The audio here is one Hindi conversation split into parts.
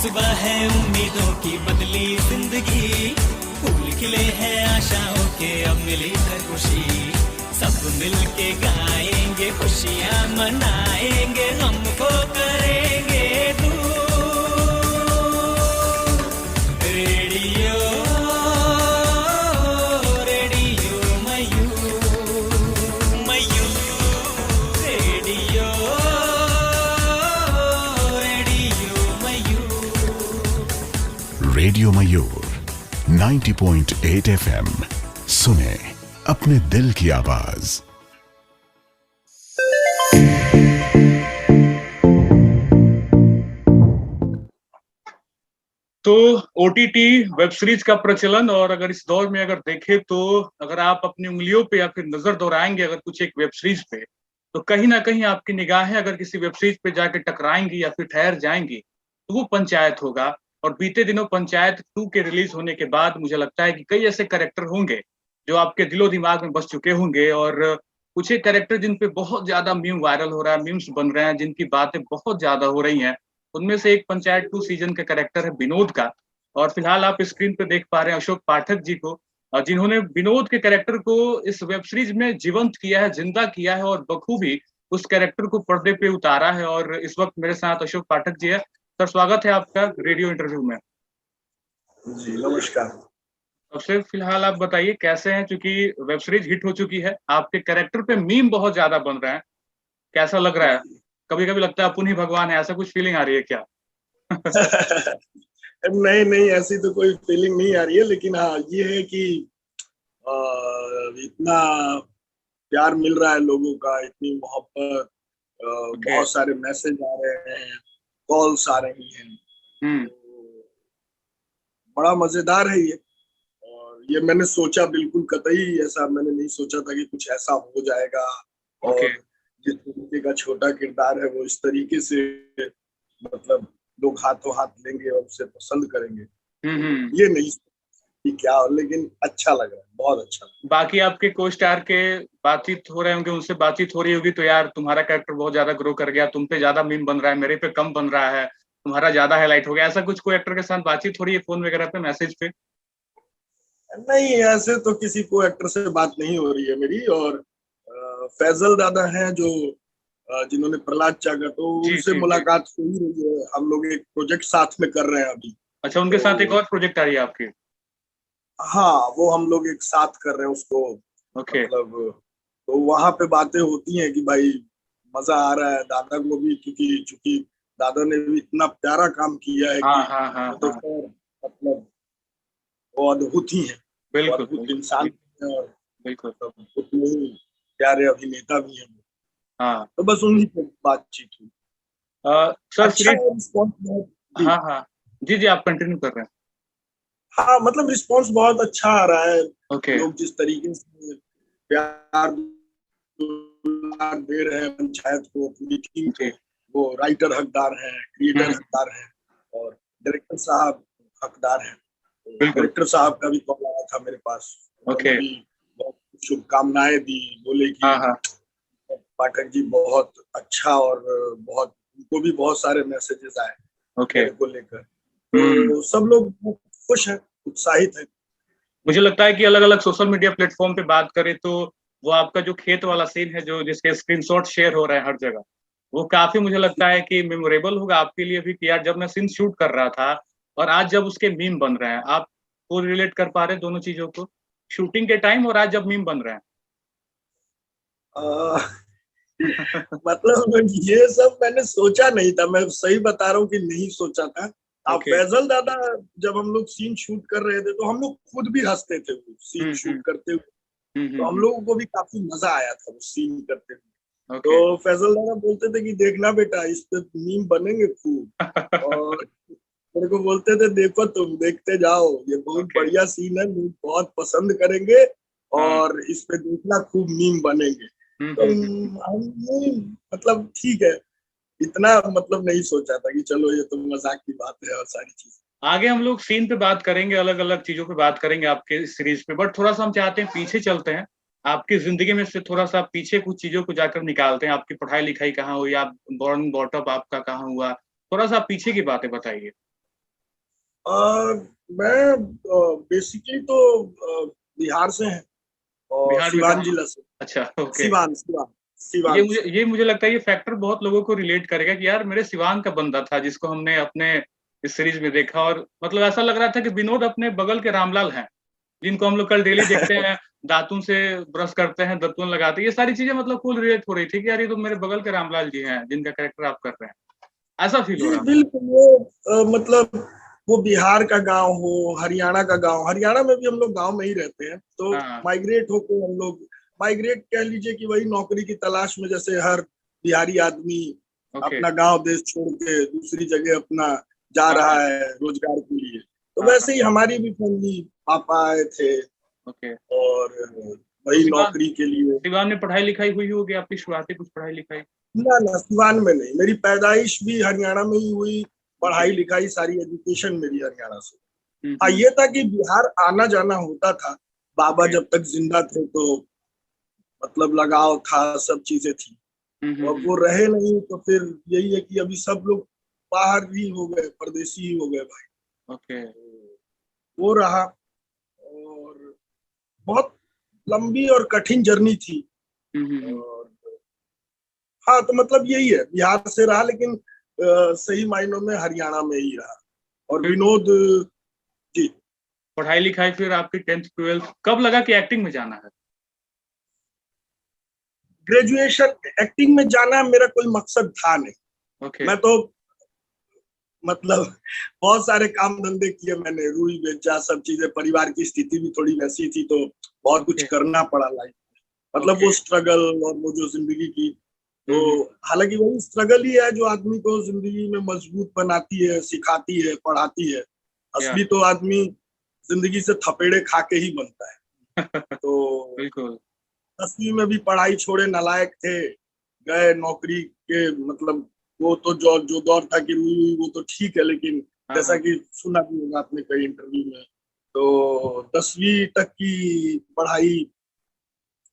सुबह है उम्मीदों की बदली जिंदगी, फूल खिले हैं आशाओं के अब मिली है खुशी। सब मिलके गाएंगे खुशियाँ मनाएंगे, हमको करेंगे दूर। रेडियो रेडियो मयूर मयूर, रेडियो रेडियो मयूर। रेडियो मयूर 90.8 FM, सुने अपने दिल की आवाज। तो ओटीटी वेब सीरीज का प्रचलन, और अगर इस दौर में अगर देखें तो अगर आप अपनी उंगलियों पे या फिर नजर दौड़ाएंगे अगर कुछ एक वेब सीरीज पे, तो कहीं ना कहीं आपकी निगाहें अगर किसी वेब सीरीज पे जाके टकराएंगी या फिर ठहर जाएंगी तो वो पंचायत होगा। और बीते दिनों पंचायत 2 के रिलीज होने के बाद मुझे लगता है कि कई ऐसे कैरेक्टर होंगे जो आपके दिलो दिमाग में बस चुके होंगे, और कुछ एक कैरेक्टर जिन पे बहुत ज्यादा मीम वायरल हो रहा है, मीम्स बन रहे हैं, जिनकी बातें बहुत ज्यादा हो रही हैं। उनमें से एक पंचायत 2 सीजन का कैरेक्टर है विनोद का। और फिलहाल आप स्क्रीन पे देख पा रहे हैं अशोक पाठक जी को, जिन्होंने विनोद के कैरेक्टर को इस वेब सीरीज में जीवंत किया है, जिंदा किया है और बखूबी उस कैरेक्टर को पर्दे पे उतारा है। और इस वक्त मेरे साथ अशोक पाठक जी है। सर, स्वागत है आपका रेडियो इंटरव्यू में। जी नमस्कार। सबसे फिलहाल आप बताइए कैसे हैं, क्योंकि वेब सीरीज हिट हो चुकी है, आपके कैरेक्टर पे मीम बहुत ज्यादा बन रहे हैं, कैसा लग रहा है? कभी कभी लगता है अपन ही भगवान है, ऐसा कुछ फीलिंग आ रही है क्या? नहीं नहीं, ऐसी तो कोई फीलिंग नहीं आ रही है, लेकिन हाँ ये है कि इतना प्यार मिल रहा है लोगों का, इतनी मोहब्बत, बहुत सारे मैसेज आ रहे हैं, कॉल्स आ रही हैं, तो बड़ा मजेदार है ये। और ये मैंने सोचा बिल्कुल कतई ऐसा मैंने नहीं सोचा था कि कुछ ऐसा हो जाएगा, और जिस तरीके का छोटा किरदार है वो इस तरीके से मतलब लोग हाथों हाथ लेंगे और उसे पसंद करेंगे। ये नहीं कि क्या, लेकिन अच्छा लग रहा है, बहुत अच्छा। बाकी आपके को स्टार के बातचीत हो रहे होंगे, उनसे बातचीत हो रही होगी तो यार तुम्हारा कैरेक्टर बहुत ज्यादा ग्रो कर गया, तुम पे ज्यादा मीम बन रहा है, मेरे पे कम बन रहा है, तुम्हारा ज्यादा हाईलाइट हो गया, ऐसा कुछ कोई एक्टर के साथ बातचीत हो रही है फोन वगैरह पे, मैसेज पे? नहीं, ऐसे तो किसी को एक्टर से बात नहीं हो रही है मेरी। और फैजल दादा हैं जो जिन्होंने प्रहलाद चागा, तो उनसे मुलाकात हुई रही है। हम लोग एक प्रोजेक्ट साथ में कर रहे हैं अभी। अच्छा, उनके साथ एक और प्रोजेक्ट आ रही है आपकी? हाँ, वो हम लोग एक साथ कर रहे हैं उसको। मतलब तो वहां पे बातें होती हैं कि भाई मजा आ रहा है दादा को भी, क्योंकि चूंकि दादा ने भी इतना प्यारा काम किया है कि तो मतलब वो अद्भुत ही है, बिल्कुल अद्भुत इंसान है, और बिल्कुल उतने ही प्यारे अभिनेता भी हैं। हाँ, तो बस उन्हीं पे बातचीत हुई। सर अच्छा रिस्पॉन्स। हाँ, जी आप कंटिन्यू कर रहे हैं। हाँ, मतलब रिस्पॉन्स बहुत अच्छा आ रहा है। Okay. लोग जिस तरीके से प्यार दे रहे हैं पंचायत को, अपनी टीम को, वो राइटर हकदार हैं, क्रिएटर हकदार हैं, और डायरेक्टर साहब हकदार हैं। डायरेक्टर साहब का भी कॉल आया था मेरे पास, उन्होंने भी बहुत शुभकामनाएं दी, बोले कि पाठक जी बहुत अच्छा, और बहुत उनको भी बहुत सारे मैसेजेस आए को लेकर। तो सब लोग खुश हैं, उत्साहित हैं। मुझे लगता है कि अलग अलग सोशल मीडिया प्लेटफॉर्म पे बात करें तो वो आपका जो खेत वाला सीन है, जो जिसके स्क्रीनशॉट शेयर हो रहे हैं हर जगह, वो काफी मुझे लगता है कि मेमोरेबल होगा आपके लिए भी कि यार जब मैं सीन शूट कर रहा था और आज जब उसके मीम बन रहे हैं, आप वो रिलेट कर पा रहे हैं दोनों चीजों को, शूटिंग के टाइम और आज जब मीम बन रहे हैं? मतलब ये सब मैंने सोचा नहीं था, मैं सही बता रहा हूँ कि नहीं सोचा था। अब फैजल दादा जब हम लोग सीन शूट कर रहे थे तो हम लोग खुद भी हंसते थे वो सीन शूट करते हुए, तो हम लोगों को भी काफी मजा आया था वो सीन करते हुए। तो फैजल दादा बोलते थे कि देखना बेटा इस पे मीम बनेंगे खूब, और मेरे को बोलते थे देखो तुम देखते जाओ, ये बहुत बढ़िया सीन है, लोग बहुत पसंद करेंगे, और इस पे देखना खूब मीम बनेंगे। तो मतलब ठीक है, इतना मतलब नहीं सोचा था कि चलो ये तो मजाक की बात है और सारी चीज। आगे हम लोग सीन पे बात करेंगे, अलग अलग चीजों पे बात करेंगे आपके सीरीज पे, बट थोड़ा सा हम चाहते हैं पीछे चलते हैं, आपकी जिंदगी में से थोड़ा सा पीछे कुछ चीजों को जाकर निकालते हैं। आपकी पढ़ाई लिखाई कहाँ हुई, आप बॉर्न बॉटअप आपका कहाँ हुआ, थोड़ा सा पीछे की बातें बताइए। मैं बेसिकली तो बिहार से हैं और बिहार में सिवान कहाँ? जिला से। अच्छा, ओके। सिवान सिवान सिवान ये मुझे लगता है ये फैक्टर बहुत लोगों को रिलेट करेगा कि यार मेरे सिवान का बंदा था जिसको हमने अपने इस सीरीज में देखा, और मतलब ऐसा लग रहा था कि विनोद अपने बगल के रामलाल हैं, जिनको हम लोग कल डेली देखते हैं, दांतों से ब्रश करते हैं, दातुन लगाते हैं, ये सारी चीजें मतलब फुल रिलेट हो रही थी कि यार ये तो मेरे बगल के रामलाल जी हैं जिनका कैरेक्टर आप कर रहे हैं, ऐसा फील हो जी रहा था। बिल्कुल। वो मतलब वो बिहार का गांव हो, हरियाणा का गांव, हरियाणा में भी हम लोग गांव में ही रहते हैं, तो हाँ, माइग्रेट होके हम लोग, माइग्रेट कह लीजिए कि वही नौकरी की तलाश में, जैसे हर बिहारी आदमी ओके। अपना गांव देश छोड़ के दूसरी जगह अपना जा हाँ, रहा हाँ, है रोजगार के लिए, तो हाँ, हाँ, वैसे ही हमारी भी फैमिली, पापा आए थे ओके। और तो वही नौकरी के लिए। सिवान में पढ़ाई लिखाई हुई होगी आपकी, शुरुआती कुछ पढ़ाई लिखाई? ना ना, सिवान में नहीं, मेरी पैदाइश भी हरियाणा में ही हुई, ओके। पढ़ाई लिखाई सारी एजुकेशन मेरी हरियाणा से। हम्म, हाँ, हम्म, ये था कि बिहार आना जाना होता था, बाबा ओके। जब तक जिंदा थे तो मतलब लगाव था, सब चीजें थी। हम्म, हम्म, अब वो रहे नहीं तो फिर यही है कि अभी सब लोग बाहर ही हो गए, परदेसी ही हो गए भाई। ओके। वो रहा, और बहुत लंबी और कठिन जर्नी थी। हम्म, हम्म, और हाँ, तो मतलब यही है, बिहार से रहा लेकिन सही मायनों में हरियाणा में ही रहा। और फिर विनोद जी, पढ़ाई लिखाई फिर आपकी 10th 12th कब लगा कि एक्टिंग में जाना है? ग्रेजुएशन एक्टिंग में जाना मेरा कोई मकसद था नहीं। ओके। मैं तो मतलब बहुत सारे काम धंधे किए मैंने, रुई बेचा, सब चीजें, परिवार की स्थिति भी थोड़ी वैसी थी तो बहुत कुछ ओके। करना पड़ा लाइफ में। मतलब ओके। वो स्ट्रगल और वो जो जिंदगी की, तो हम्म, हालांकि वही स्ट्रगल ही है जो आदमी को जिंदगी में मजबूत बनाती है, सिखाती है, पढ़ाती है। या असली तो आदमी जिंदगी से थपेड़े खा के ही बनता है। तो बिल्कुल। 10वीं में भी पढ़ाई छोड़े, नालायक थे, गए नौकरी के, मतलब वो तो जो जो दौर था कि रुई हुई वो तो ठीक है, लेकिन हाँ, जैसा हाँ, कि सुना भी होगा आपने कई इंटरव्यू में, तो 10वीं तक की पढ़ाई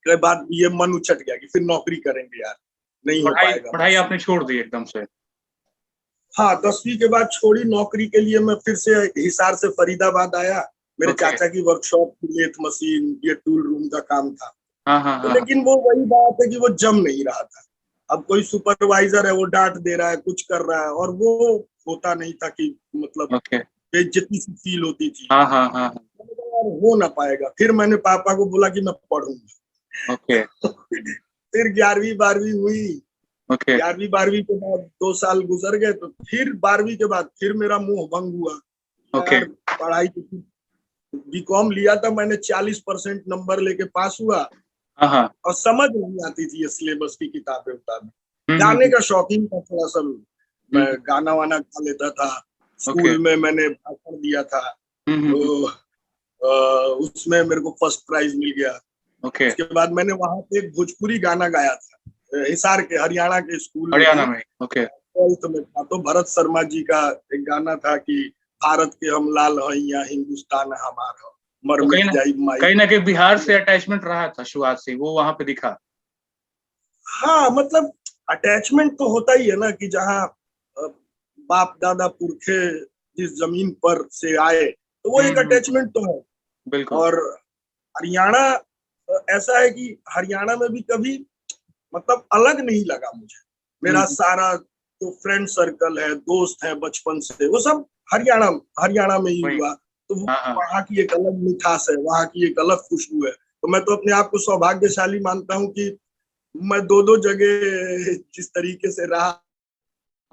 के बाद ये मन उछट गया कि फिर नौकरी करेंगे यार, नहीं हो पढ़ाई पाएगा पढ़ाई मुझसे। आपने छोड़ दी एकदम से? हाँ, 10वीं के बाद छोड़ी नौकरी के लिए, मैं फिर से हिसार से फरीदाबाद आया। मेरे ओके। चाचा की वर्कशॉप, लेथ मशीन, ये टूल रूम का काम था। हाँ, हाँ, तो हाँ, लेकिन वो वही बात है कि वो जम नहीं रहा था। अब कोई सुपरवाइजर है, वो डांट दे रहा है, कुछ कर रहा है, और वो होता नहीं था कि मतलब ओके। बेइज्जती सी फील होती थी। हाँ, हाँ, हाँ, मैंने कहा, यार हो ना पाएगा। फिर मैंने पापा को बोला कि मैं पढ़ूंगा। ओके। फिर 11वीं 12वीं हुई। ओके। 11वीं 12वीं के बाद 2 साल गुजर गए, तो फिर 12वीं के बाद फिर मेरा मुंह भंग हुआ। ओके। यार पढ़ाई तो, बीकॉम लिया था मैंने, 40% नंबर लेके पास हुआ, हाँ, हाँ। और समझ नहीं आती थी ये सिलेबस की किताबें उताबें। हम्म, गाने हम्म, का शौकीन था थोड़ा सा, मैं हम्म, गाना वाना गा लेता था। ओके। स्कूल में मैंने भाषण दिया था, हम्म, तो उसमें मेरे को फर्स्ट प्राइज मिल गया। ओके। उसके बाद मैंने वहां पे एक भोजपुरी गाना गाया था, हिसार के, हरियाणा के स्कूल में हरियाणा ही, में? ओके। 12th में था। तो भरत शर्मा जी का एक गाना था कि भारत के हम लाल हैं या हिंदुस्तान हमारा, मर तो मिट जाई माई। कहीं ना कहीं बिहार से अटैचमेंट रहा था शुरुआत से, वो वहां पे दिखा? हाँ, मतलब अटैचमेंट तो होता ही है ना, कि जहाँ बाप दादा पुरखे जिस जमीन पर से आए, तो वो एक अटैचमेंट तो है। बिल्कुल। और हरियाणा ऐसा है कि हरियाणा में भी कभी मतलब अलग नहीं लगा मुझे। मेरा हम्म, सारा जो फ्रेंड सर्कल है, दोस्त है बचपन से, वो सब हरियाणा हरियाणा में ही वही। हुआ। तो हाँ, हाँ। वहाँ की एक अलग मिठास है, वहाँ की एक अलग खुशबू है। तो मैं तो अपने आप को सौभाग्यशाली मानता हूँ कि मैं दो दो जगह जिस तरीके से रहा,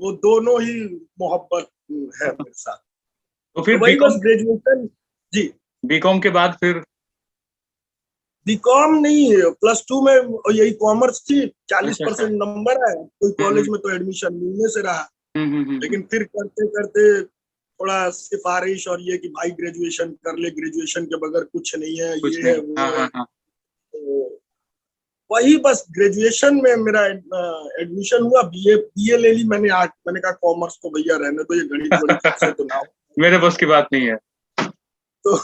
वो दोनों ही मोहब्बत है मेरे साथ। तो तो फिर वही बस ग्रेजुएशन। जी, बीकॉम के बाद फिर? बीकॉम नहीं, +2 में यही कॉमर्स थी, चालीस अच्छा, अच्छा। परसेंट नंबर है, कोई हम्म, कॉलेज में तो एडमिशन मिलने से रहा। हम्म, हम्म, लेकिन फिर करते करते थोड़ा सिफारिश और ये कि भाई ग्रेजुएशन कर ले, ग्रेजुएशन के बगैर कुछ नहीं है, कुछ ये है नहीं। हाँ, वो है। हाँ, हाँ। तो वही बस ग्रेजुएशन में मेरा एडमिशन हुआ, बीए बीए ले ली मैंने। आर्ट, मैंने कहा कॉमर्स तो भैया रहने दो, ये गणित वणित हमसे तो ना हो। मेरे बस की बात नहीं है। तो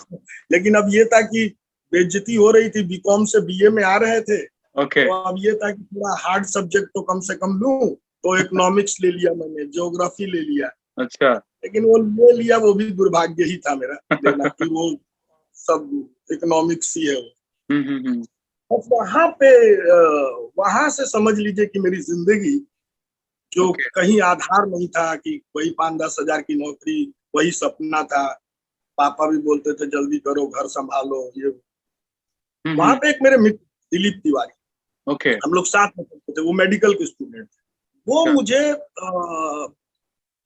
लेकिन अब ये था कि बेइज्जती हो रही थी, बीकॉम से बीए में आ रहे थे, ओके। तो अब ये था कि थोड़ा हार्ड सब्जेक्ट तो कम से कम लूं। तो इकोनॉमिक्स ले लिया मैंने, ज्योग्राफी ले लिया। अच्छा। लेकिन वो ले लिया, वो भी दुर्भाग्य ही था मेरा लेना कि वो सब इकोनॉमिक्स ही है वो। और वहां से समझ लीजिए कि मेरी जिंदगी जो कहीं आधार नहीं था कि वही 5-10 हजार की नौकरी, वही सपना था। पापा भी बोलते थे जल्दी करो, घर संभालो, ये वहां पे एक मेरे मित्र दिलीप तिवारी, हम लोग साथ में पढ़ते थे, वो मेडिकल के स्टूडेंट थे। वो मुझे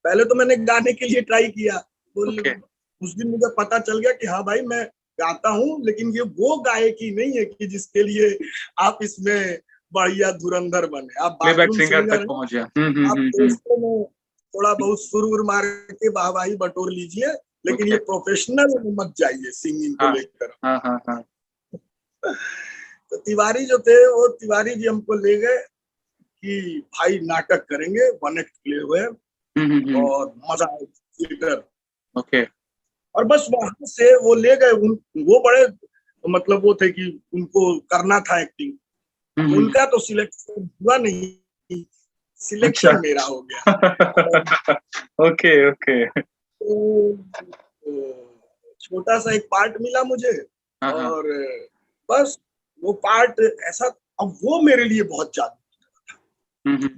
पहले तो मैंने गाने के लिए ट्राई किया, उस दिन मुझे पता चल गया कि हाँ भाई मैं गाता हूँ, लेकिन ये वो गायकी नहीं है कि जिसके लिए आप इसमें बढ़िया धुरंधर बने। आप बाथरूम सिंगर तक पहुंच जाए, आप दोस्तों में थोड़ा बहुत सुर मार के वाहवाही बटोर लीजिए, लेकिन ये प्रोफेशनल मत जाइए सिंगिंग को लेकर। तो तिवारी जो थे, वो तिवारी जी हमको ले गए कि भाई नाटक करेंगे, 1 एक्ट प्ले हुए और मजा आए, थिएटर। और बस वहां से वो ले गए, वो बड़े मतलब वो थे कि उनको करना था एक्टिंग। उनका तो सिलेक्शन हुआ नहीं, सिलेक्शन मेरा हो गया। तो छोटा सा एक पार्ट मिला मुझे, और बस वो पार्ट ऐसा, अब वो मेरे लिए बहुत ज्यादा,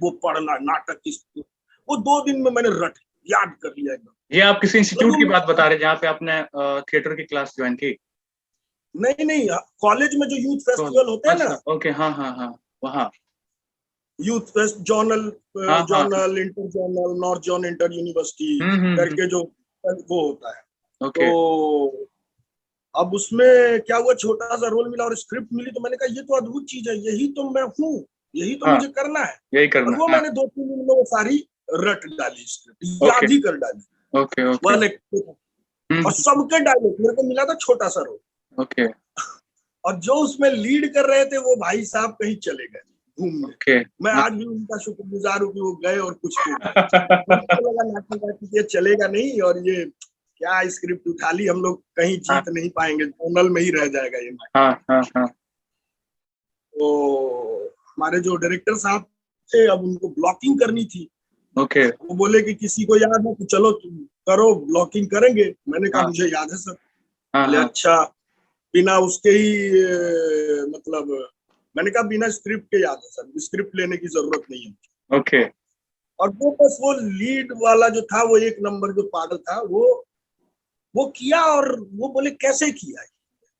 वो पढ़ना नाटक की, वो 2 दिन में मैंने याद कर लिया एकदम। ये आप किसी इंस्टीट्यूट की बात बता रहे हैं जहाँ पे आपने थिएटर की क्लास ज्वाइन की? नहीं, कॉलेज में जो यूथ फेस्टिवल होते हैं ना, वहाँ youth fest, journal, inter journal, north John inter university करके जो वो होता है। तो अब उसमें क्या हुआ, छोटा सा रोल मिला और स्क्रिप्ट मिली, तो मैंने कहा ये तो अद्भुत चीज है, यही तो मैं हूँ, यही तो मुझे करना है, यही करना। और वो मैंने 2-3 दिन में वो सारी रट डाली, स्क्रिप्ट याद ही कर डाली। और सबके डायलॉग मेरे को मिला था, छोटा सा रोल। और जो उसमें लीड कर रहे थे वो भाई साहब कहीं चले गए घूमने। मैं आज भी उनका शुक्रगुजार हूँ कि वो गए और कुछ लगा नाटक ये चलेगा नहीं, और ये क्या स्क्रिप्ट उठा ली, हम लोग कहीं जीत नहीं पाएंगे, जर्नल में ही रह जाएगा ये। तो हमारे जो डायरेक्टर साहब थे, अब उनको ब्लॉकिंग करनी थी। वो बोले कि किसी को याद है तो चलो तुम करो, ब्लॉकिंग करेंगे। मैंने कहा मुझे याद है सर। बोले अच्छा, बिना उसके ही मतलब, मैंने कहा बिना स्क्रिप्ट के याद है सर, स्क्रिप्ट लेने की जरूरत नहीं है। और वो बस वो लीड वाला जो था, वो 1 नंबर जो पागल था, वो किया, और वो बोले कैसे किया,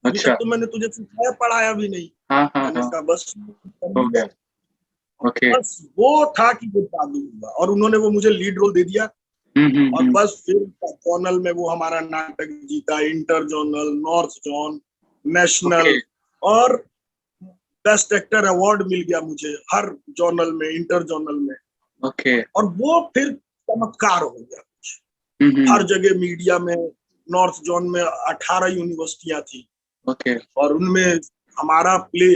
अभी तक तो मैंने तुझे सिखाया पढ़ाया भी नहीं। मैंने कहा बस बस वो था कि वो जादू हुआ, और उन्होंने वो मुझे लीड रोल दे दिया। और बस फिर जर्नल में वो हमारा नाटक जीता, inter journal, north John, national, और बेस्ट एक्टर अवार्ड मिल गया मुझे हर जर्नल में, इंटर जर्नल में। और वो फिर चमत्कार हो गया कुछ, हर जगह मीडिया में। नॉर्थ जोन में 18 यूनिवर्सिटियां थी, और उनमें हमारा प्ले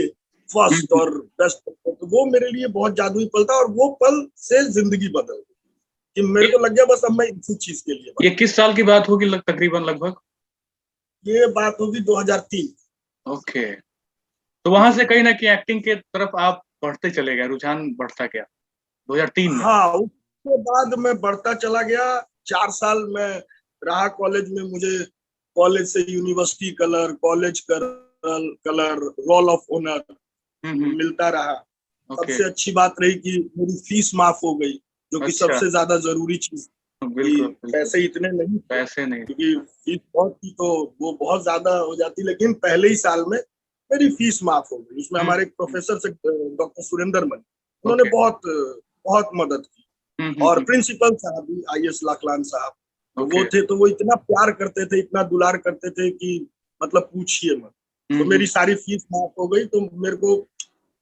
फर्स्ट और बेस्ट, तो वो मेरे लिए बहुत जादुई पल था। और वो पल से जिंदगी बदल गई कि मेरे को लग गया बस अब मैं इसी चीज के लिए। ये किस साल की बात होगी तकरीबन लगभग? ये बात होगी 2003। तो वहां से कहीं ना कहीं एक्टिंग के तरफ आप बढ़ते चले गए, रुझान बढ़ता गया 2003 में? हाँ, उसके बाद मैं बढ़ता चला गया। 4 साल में रहा कॉलेज में, मुझे कॉलेज से university colour, college colour, roll of honour मिलता रहा। सबसे अच्छी बात रही कि मेरी फीस माफ हो गई, जो कि सबसे ज्यादा जरूरी चीज। पैसे इतने नहीं, क्योंकि फीस बहुत थी तो वो बहुत ज्यादा हो जाती, लेकिन पहले ही साल में मेरी फीस माफ हो गई। उसमें हमारे एक प्रोफेसर से, डॉक्टर सुरेंद्र मन, उन्होंने बहुत मदद की। और प्रिंसिपल साहब भी, IS लाखलान साहब, वो थे, तो वो इतना प्यार करते थे, इतना दुलार करते थे कि मतलब पूछिए मत। तो मेरी सारी फीस माफ हो गई, तो मेरे को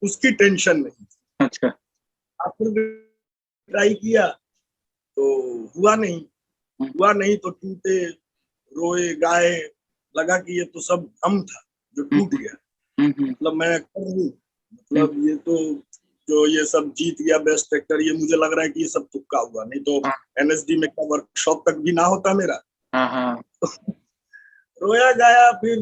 उसकी टेंशन नहीं। आपने ट्राई किया तो हुआ नहीं तो टूटे, रोए, गाए, लगा कि ये तो सब हम था जो टूट गया। मतलब मैं कर लूं, मतलब ये तो जो ये सब जीत गया बेस्ट एक्टर, ये मुझे लग रहा है कि ये सब तुक्का हुआ, नहीं तो NSD में का वर्कशॉप तक भी ना होता मेरा। रोया गाया, फिर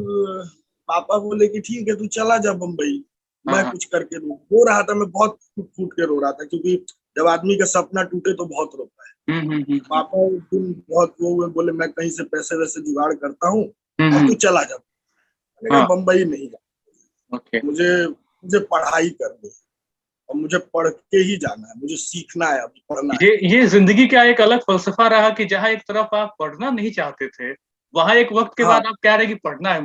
पापा बोले कि ठीक है तू चला जा बम्बई, मैं कुछ करके रो रहा था। मैं बहुत फूट के रो रहा था, क्योंकि जब आदमी का सपना टूटे तो बहुत रोता है। पापा एक दिन बहुत वो हुए, बोले मैं कहीं से पैसे वैसे जुगाड़ करता हूँ और तू चला जा। मैंने कहा बम्बई नहीं जा, मुझे पढ़ाई करनी है और मुझे पढ़ के ही जाना है, मुझे सीखना है, अभी पढ़ना है। ये जिंदगी का एक अलग फलसफा रहा कि जहाँ एक तरफ आप पढ़ना नहीं चाहते थे, वहां एक वक्त के बाद आप कह रहे हैं कि पढ़ना है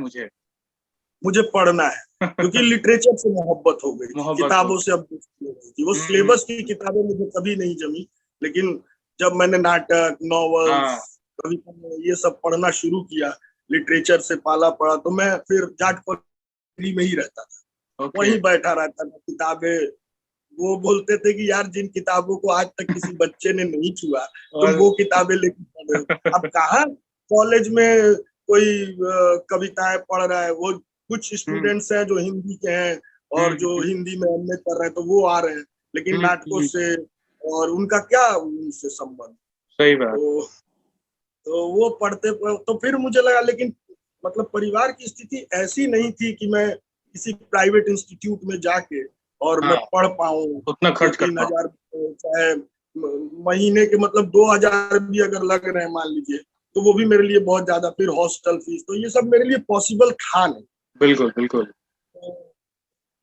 मुझे पढ़ना है क्योंकि लिटरेचर से मोहब्बत हो गई, किताबों से अब थी। वो सिलेबस की किताबें मुझे कभी नहीं जमी, लेकिन जब मैंने नाटक, नॉवेल्स, कविता ये सब पढ़ना शुरू किया, लिटरेचर से पाला पड़ा, तो मैं फिर जाट कॉलोनी में ही रहता था, वहीं बैठा रहता था। किताबें वो बोलते थे कि यार जिन किताबों को आज तक किसी बच्चे ने नहीं छुआ तुम वो किताबें लेके पढ़ रहे हो। अब कहाँ कॉलेज में कोई कविताएं पढ़ रहा है, वो कुछ स्टूडेंट्स हैं जो हिंदी के हैं और जो हिंदी में एमए कर रहे हैं तो वो आ रहे हैं, लेकिन नाटकों से और उनका क्या उनसे संबंध। सही बात। तो वो पढ़ते तो फिर मुझे लगा, लेकिन मतलब परिवार की स्थिति ऐसी नहीं थी कि मैं किसी प्राइवेट इंस्टीट्यूट में जाके और मैं पढ़ पाऊं, उतना खर्च कर 3,000 चाहे महीने के, मतलब 2,000 भी अगर लग रहे हैं मान लीजिए, तो वो भी मेरे लिए बहुत ज्यादा, फिर हॉस्टल फीस, तो ये सब मेरे लिए पॉसिबल था नहीं। बिल्कुल बिल्कुल।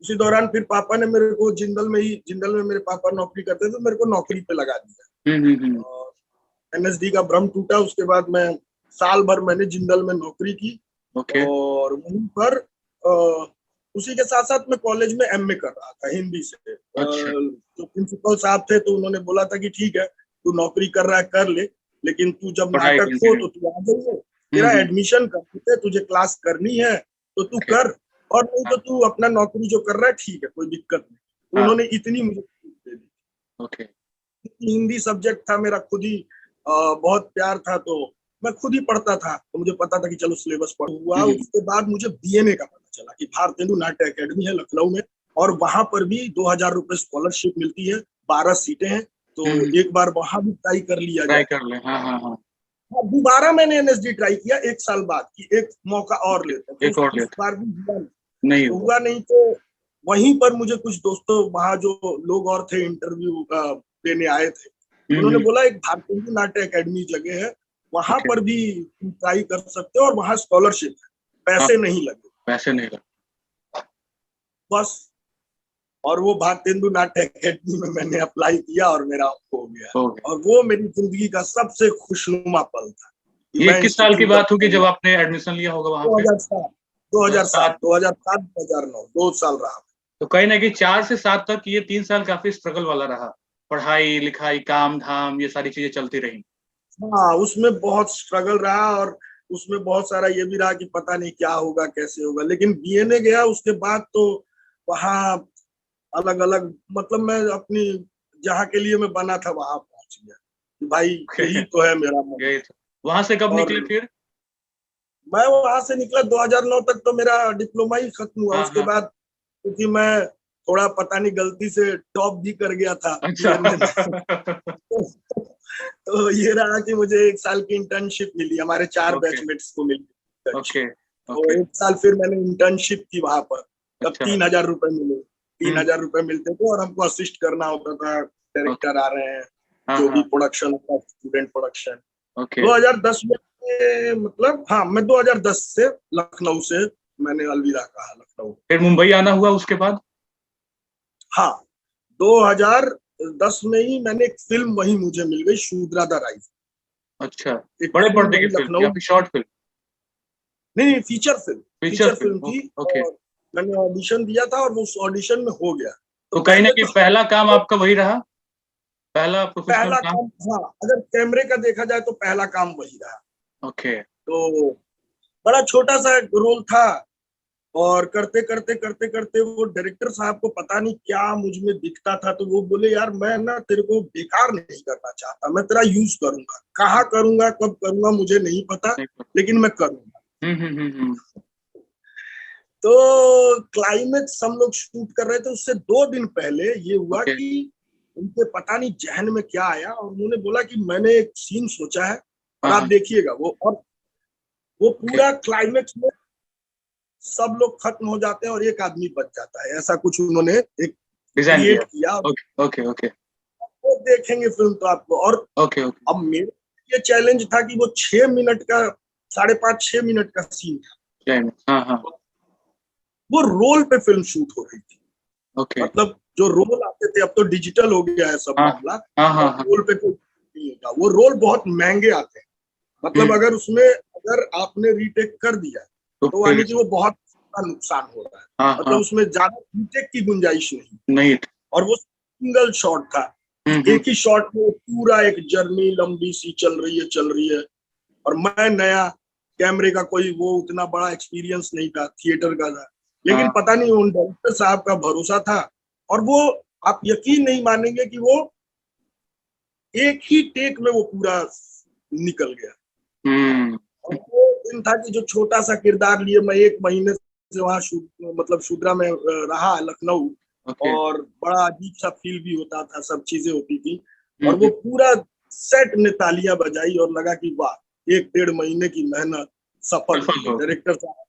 उसी दौरान फिर पापा ने मेरे को जिंदल में मेरे पापा नौकरी करते थे, तो मेरे को नौकरी पे लगा दिया। एनएसडी का भ्रम टूटा, उसके बाद मैं साल भर मैंने जिंदल में नौकरी की। और वहीं पर उसी के साथ साथ मैं कॉलेज में एमए कर रहा था हिंदी से। तो प्रिंसिपल साहब थे, तो उन्होंने बोला था कि ठीक है तू नौकरी कर रहा है कर ले, लेकिन तू जब नाटक हो तो तू आ जाइए, तेरा एडमिशन करते, तुझे क्लास करनी है तो तू कर, और नहीं तो तू अपना नौकरी जो कर रहा है ठीक है, कोई दिक्कत नहीं। तो उन्होंने इतनी मुझे दे दी। हिंदी सब्जेक्ट था मेरा, खुद ही बहुत प्यार था, तो मैं खुद ही पढ़ता था, तो मुझे पता था कि चलो सिलेबस पढ़ हुआ। उसके बाद मुझे बीएनए का पता चला कि भारतेंदु नाट्य अकेडमी है लखनऊ में, और वहां पर भी 2,000 रुपए स्कॉलरशिप मिलती है, 12 सीटें हैं, तो एक बार वहां भी ट्राई कर लिया जाए। दोबारा मैंने एनएसडी ट्राई किया 1 साल बाद कि एक मौका और लेते हैं, तो इस बार भी हुआ नहीं। तो वहीं पर मुझे कुछ दोस्तों वहां जो लोग और थे इंटरव्यू देने आए थे, उन्होंने बोला एक भारतेंदु नाट्य अकेडमी जगह है, वहां पर भी ट्राई कर सकते हो और वहां स्कॉलरशिप है, पैसे नहीं लगे बस। और वो भारतेंदु नाट्य अकेडमी में मैंने अप्लाई किया और मेरा हो गया। और वो मेरी जिंदगी का सबसे खुशनुमा पल था। ये किस साल की बात होगी जब आपने एडमिशन लिया होगा वहां पे? 2007, 2009, 2 साल रहा। तो कहीं ना कहीं 4 से 7 तक ये 3 साल काफी स्ट्रगल वाला रहा, पढ़ाई लिखाई काम धाम ये सारी चीजें चलती रही। हाँ, उसमें बहुत स्ट्रगल रहा, और उसमें बहुत सारा ये भी रहा कि पता नहीं क्या होगा कैसे होगा। लेकिन बीएनए गया उसके बाद तो वहाँ अलग अलग, मतलब मैं अपनी जहाँ के लिए मैं बना था वहां पहुंच गया कि भाई यही तो है मेरा मन। वहां से कब निकले फिर? मैं वहां से निकला 2009 तक तो मेरा डिप्लोमा ही खत्म हुआ। उसके बाद क्योंकि मैं थोड़ा पता नहीं गलती से टॉप भी कर गया था। तो ये रहा कि मुझे 1 साल की इंटर्नशिप मिली, हमारे 4 बैचमेट्स को मिली। तो 1 साल फिर मैंने इंटर्नशिप की वहां पर, तब 3,000 रुपए मिले। 3,000 रुपए मिलते थे और हमको असिस्ट करना होता था, डायरेक्टर आ रहे हैं, जो भी प्रोडक्शन होता है, स्टूडेंट प्रोडक्शन। 2010 में मतलब मैं 2010 से लखनऊ से मैंने अलविदा कहा लखनऊ। फिर मुंबई आना हुआ उसके बाद? हाँ, 2010 में ही मैंने एक फिल्म वही मुझे मिल गई, शूद्रा द राइज। अच्छा, बड़े पर्दे की फिल्म या फिर शॉर्ट फिल्म? नहीं, फीचर फिल्म थी। मैंने ऑडिशन दिया था और उस ऑडिशन में हो गया। तो कहीं ना कहीं पहला काम आपका वही रहा, पहला प्रोफेशनल काम? हाँ, अगर कैमरे का देखा जाए तो पहला काम वही रहा। तो बड़ा छोटा सा रोल था, और करते करते वो डायरेक्टर साहब को पता नहीं क्या मुझ में दिखता था, तो वो बोले यार मैं ना तेरे को बेकार नहीं करना चाहता, मैं तेरा यूज करूंगा, कहाँ करूंगा कब करूंगा मुझे नहीं पता, लेकिन मैं करूंगा। तो क्लाइमेक्स हम लोग शूट कर रहे थे, उससे 2 दिन पहले ये हुआ कि उनके पता नहीं जहन में क्या आया, और उन्होंने बोला कि मैंने एक सीन सोचा है और आप देखिएगा वो पूरा क्लाइमेक्स में सब लोग खत्म हो जाते हैं और एक आदमी बच जाता है, ऐसा कुछ उन्होंने एक क्रिएट किया। ओके। वो देखेंगे फिल्म तो आपको। और ओके ओके। अब मेरे ये चैलेंज था कि वो 6 मिनट का 5.5-6 मिनट का सीन था, हाँ हाँ। वो रोल पे फिल्म शूट हो रही थी। ओके। मतलब जो रोल आते थे, अब तो डिजिटल हो गया है सब हाँ मामला, हाँ हाँ हाँ। रोल पे कोई नहीं होता। वो रोल बहुत महंगे आते हैं। मतलब अगर उसमें अगर आपने रीटेक कर दिया तो यानी कि वो बहुत नुकसान हो रहा है। हाँ मतलब हाँ। उसमें ज्यादा रीटेक की गुंजाइश नहीं। नहीं। और वो सिंगल शॉट था, एक ही शॉट में पूरा एक जर्नी लंबी सी चल रही है। और मैं नया, कैमरे का कोई वो उतना बड़ा एक्सपीरियंस नहीं था, थिएटर का था, लेकिन पता नहीं उन डायरेक्टर साहब का भरोसा था। और वो आप यकीन नहीं मानेंगे कि वो एक ही टेक में वो पूरा निकल गया। और वो दिन था कि जो छोटा सा किरदार लिए मैं 1 महीने से वहाँ मतलब शूद्रा में रहा, लखनऊ। और बड़ा अजीब सा फील भी होता था, सब चीजें होती थी। और वो पूरा सेट ने तालियां बजाई और लगा कि वाह, 1-1.5 महीने की मेहनत सफल हो गई। डायरेक्टर साहब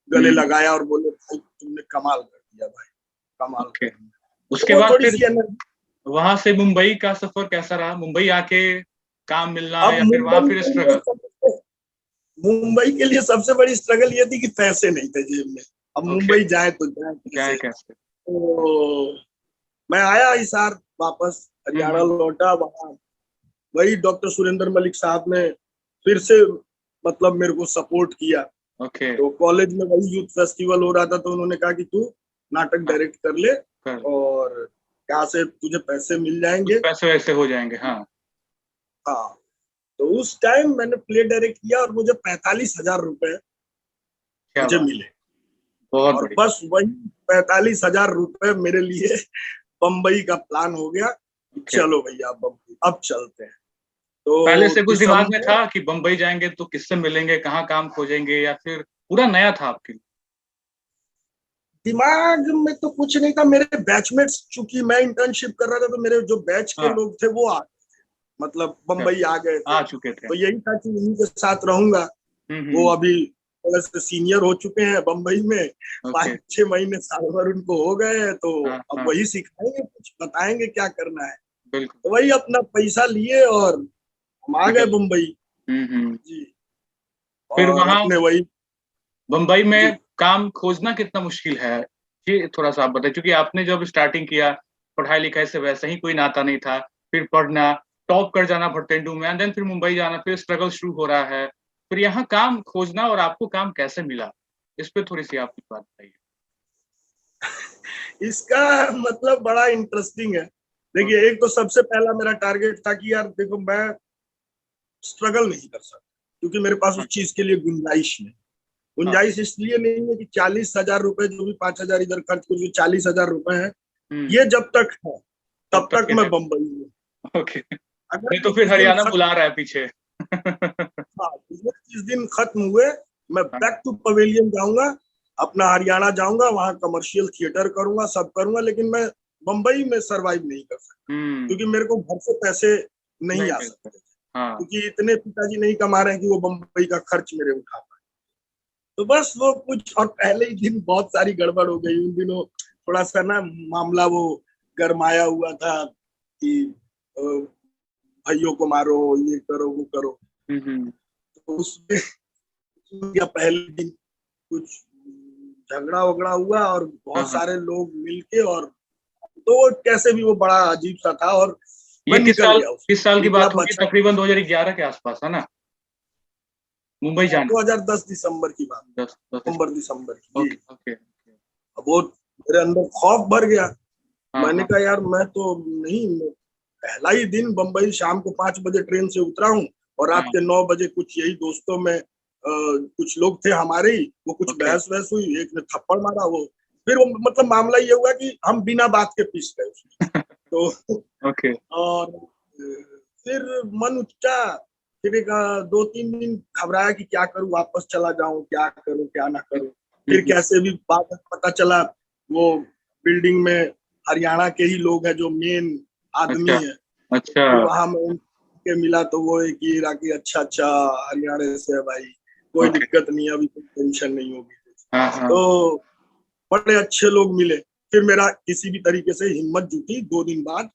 गले लगाया और बोले भाई तुमने कमाल कर दिया भाई, कमाल कर दिया। उसके बाद फिर वहां से मुंबई का सफर कैसा रहा? मुंबई आके काम मिलना या फिर वहां फिर स्ट्रगल? मुंबई के लिए सबसे बड़ी स्ट्रगल ये थी कि पैसे नहीं थे जेब में। अब मुंबई जाए तो जाए कैसे? तो मैं आया हिसार, वापस हरियाणा लौटा। वहां वही डॉक्टर सुरेंद्र मलिक साहब ने फिर से मतलब मेरे को सपोर्ट किया। तो कॉलेज में वही यूथ फेस्टिवल हो रहा था, तो उन्होंने कहा कि तू नाटक डायरेक्ट कर ले और यहाँ से तुझे पैसे मिल जाएंगे, पैसे वैसे हो जाएंगे। हाँ हाँ। तो उस टाइम मैंने प्ले डायरेक्ट किया और मुझे 45,000 रुपए मुझे मिले। और बस वही 45,000 रुपए मेरे लिए बम्बई का प्लान हो गया। चलो भैया बम्बई अब चलते हैं। तो पहले से कुछ दिमाग में था कि बम्बई जाएंगे तो किससे मिलेंगे, कहाँ काम खोजेंगे, या फिर पूरा नया था आपके लिए? दिमाग में तो कुछ नहीं था। मेरे बैचमेट्स, चूंकि मैं इंटर्नशिप कर रहा था, तो मेरे जो बैच के लोग थे वो मतलब बम्बई आ गए थे, आ चुके थे। तो यही था कि उन्हीं के साथ रहूंगा। वो अभी थोड़ा से सीनियर हो चुके हैं बम्बई में, 5-6 महीने साल भर उनको हो गए हैं, तो अब वही सिखाएंगे, कुछ बताएंगे क्या करना है। तो वही अपना पैसा लिए और हम आ गए बम्बई जी। फिर और वहां अपने वही बम्बई में काम खोजना कितना मुश्किल है, ये थोड़ा सा आप बताइए, क्योंकि आपने जब स्टार्टिंग किया पढ़ाई लिखाई से वैसे ही कोई नाता नहीं था, फिर पढ़ना, टॉप कर जाना भट्टेंडू में, देन फिर मुंबई जाना, फिर स्ट्रगल शुरू हो रहा है, फिर यहाँ काम खोजना, और आपको काम कैसे मिला, इस पे थोड़ी सी आपकी बात बताइए। इसका मतलब बड़ा इंटरेस्टिंग है। देखिए, एक तो सबसे पहला मेरा टारगेट था कि यार देखो, मैं स्ट्रगल नहीं कर सकता क्योंकि मेरे पास उस चीज के लिए गुंजाइश नहीं। गुंजाइश इसलिए नहीं है कि 40,000 रुपए, जो भी 5,000 इधर खर्च कर, 40,000 रुपए है, ये जब तक है तब तक मैं बम्बई हूँ। नहीं तो फिर हरियाणा बुला रहा है पीछे। हाँ, 30 दिन खत्म हुए, मैं बैक टू पवेलियन जाऊंगा, अपना हरियाणा जाऊंगा, वहां कमर्शियल थिएटर करूंगा, सब करूंगा, लेकिन मैं बम्बई में सरवाइव नहीं कर सकता क्योंकि मेरे को घर से पैसे नहीं आ सकते, क्योंकि इतने पिताजी नहीं कमा रहे हैं कि वो बम्बई का खर्च मेरे उठा पाए। तो बस वो कुछ, और पहले ही दिन बहुत सारी गड़बड़ हो गई। उन दिनों थोड़ा सा ना मामला वो गरमाया हुआ था कि भाइयों को मारो, ये करो, वो करो। तो उसमें या पहले दिन कुछ झगड़ा वगड़ा हुआ और बहुत सारे लोग मिलके, और तो कैसे भी वो बड़ा अजीब सा था। और ये किस साल की बात होगी? तकरीबन 2011 के आसपास है ना, मुंबई जाना? 2010 दिसंबर की बात, दिसंबर की। अब वो मेरे अंदर खौफ भर गया। मैंने कहा यार मैं तो नहीं, पहला ही दिन बम्बई, शाम को 5 बजे ट्रेन से उतरा हूँ और रात के 9 बजे कुछ यही दोस्तों में कुछ लोग थे हमारे ही, वो कुछ बहस वहस हुई, एक ने थप्पड़ मारा, वो फिर वो मतलब मामला ये हुआ कि हम बिना बात के पीस गए उसमें। तो और फिर मन उठा, फिर 2-3 दिन घबराया कि क्या करूं, वापस चला जाऊं, क्या करूं क्या ना करूं। फिर कैसे भी बात पता चला, वो बिल्डिंग में हरियाणा के ही लोग हैं जो मेन आदमी है। अच्छा। तो वहां में उनके मिला तो वो एक ही रहा कि अच्छा हरियाणा से है भाई, कोई दिक्कत नहीं, अभी कोई टेंशन नहीं होगी। तो बड़े अच्छे लोग मिले। फिर मेरा किसी भी तरीके से हिम्मत जुटी 2 दिन बाद।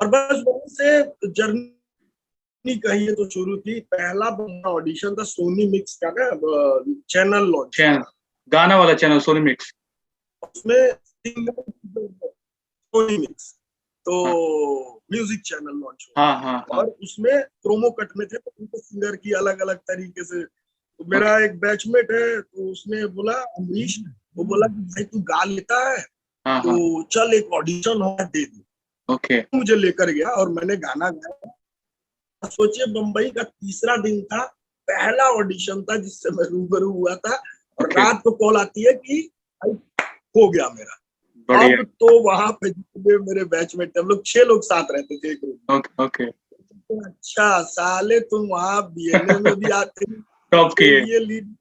और बस वहीं से जर्नी कहिए तो शुरू थी। पहला ऑडिशन था सोनी मिक्स का ना, चैनल लॉन्च, गाना वाला चैनल सोनी मिक्स, उसमें सोनी मिक्स तो म्यूजिक चैनल लॉन्च हुआ। और उसमें प्रोमो कट में थे तो सिंगर की अलग अलग तरीके से। तो मेरा एक बैचमेट है, तो उसने बोला, अमरीश, वो बोला कि भाई तू गा लेता है तो चल एक ऑडिशन हो दे दे। मुझे लेकर गया और मैंने गाना गाया। सोचिए, बम्बई का तीसरा दिन था, पहला ऑडिशन था जिससे मैं रूबरू हुआ था। और रात को कॉल आती है कि हो गया मेरा। अब तो वहां पे मेरे बैचमेट थे, हम लोग 6 लोग साथ रहते थे एक रूम। अच्छा साले तुम वहां बीएनए में भी आते टॉप किए, ये लीड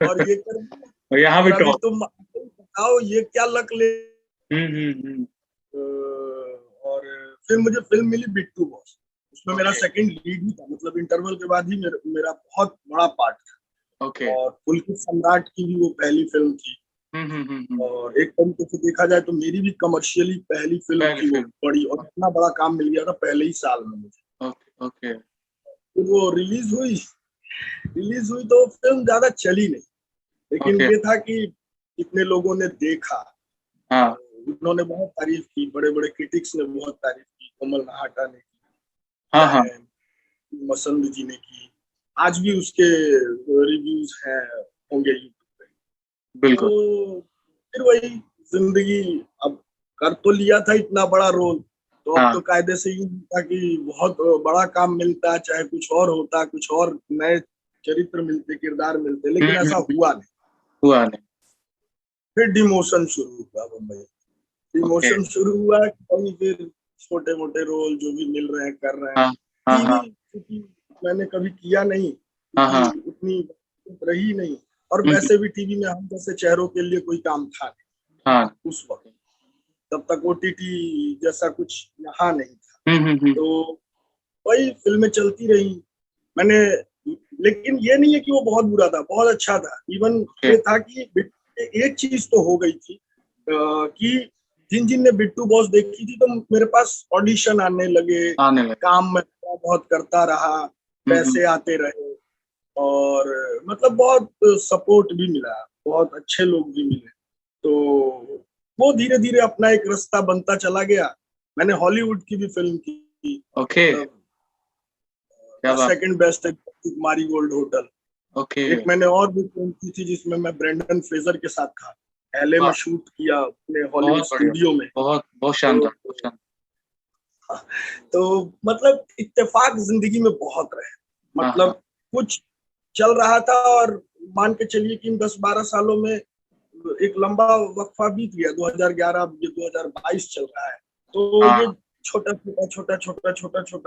और ये कर, यहाँ भी टॉप। तुम बताओ ये क्या लक ले। और फिर मुझे फिल्म मिली बिट्टू बॉस, उसमें मेरा सेकंड लीड भी था, मतलब इंटरवल के बाद ही मेरा बहुत बड़ा पार्ट था। और पुलकित सम्राट की भी वो पहली फिल्म थी। और एक तरीके से देखा जाए तो मेरी भी कमर्शियली पहली फिल्म थी वो बड़ी, और इतना बड़ा काम मिल गया था पहले ही साल में मुझे। फिर वो रिलीज हुई तो फिल्म ज्यादा चली नहीं, लेकिन ये था कि इतने लोगों ने देखा, उन्होंने बहुत तारीफ की, बड़े बड़े क्रिटिक्स ने बहुत तारीफ की, कमल नहाटा ने की, मसंद जी ने की, आज भी उसके रिव्यूज हैं, होंगे यूट्यूब पे। बिल्कुल। तो फिर वही जिंदगी, अब कर तो लिया था इतना बड़ा रोल, तो अब तो कायदे से यूं था कि बहुत बड़ा काम मिलता, चाहे कुछ और होता, कुछ और नए चरित्र मिलते, किरदार मिलते, लेकिन ऐसा हुआ नहीं। फिर डिमोशन शुरू हुआ बम्बई, डिमोशन शुरू हुआ, कहीं फिर छोटे मोटे रोल जो भी मिल रहे हैं कर रहे हैं। टीवी क्योंकि मैंने कभी किया नहीं, उतनी रही नहीं, और वैसे भी टीवी में हम जैसे चेहरों के लिए कोई काम था नहीं उस वक्त, तब तक ओटीटी जैसा कुछ यहाँ नहीं था। तो वही फिल्में चलती रही मैंने, लेकिन ये नहीं है कि वो बहुत बुरा था, बहुत अच्छा था। इवन ये था कि एक चीज तो हो गई थी कि जिन ने बिट्टू बॉस देखी थी तो मेरे पास ऑडिशन आने लगे, काम मैं बहुत करता रहा, पैसे आते रहे, और मतलब बहुत सपोर्ट भी मिला, बहुत अच्छे लोग भी मिले। तो वो धीरे धीरे अपना एक रास्ता बनता चला गया। मैंने हॉलीवुड की भी फिल्म की, सेकंड बेस्ट मारी गोल्ड होटल। एक मैंने और भी फिल्म की थी जिसमें मैं ब्रेंडन फ्रेजर के साथ था, एलए में शूट किया अपने हॉलीवुड स्टूडियो में। बहुत शानदार। तो मतलब इत्तेफाक जिंदगी में बहुत रहे, मतलब कुछ चल रहा था और मान के चलिए कि इन 10-12 सालों में एक लंबा वक्फा बीत गया, 2011 ये 2022 चल रहा है। तो ये छोटा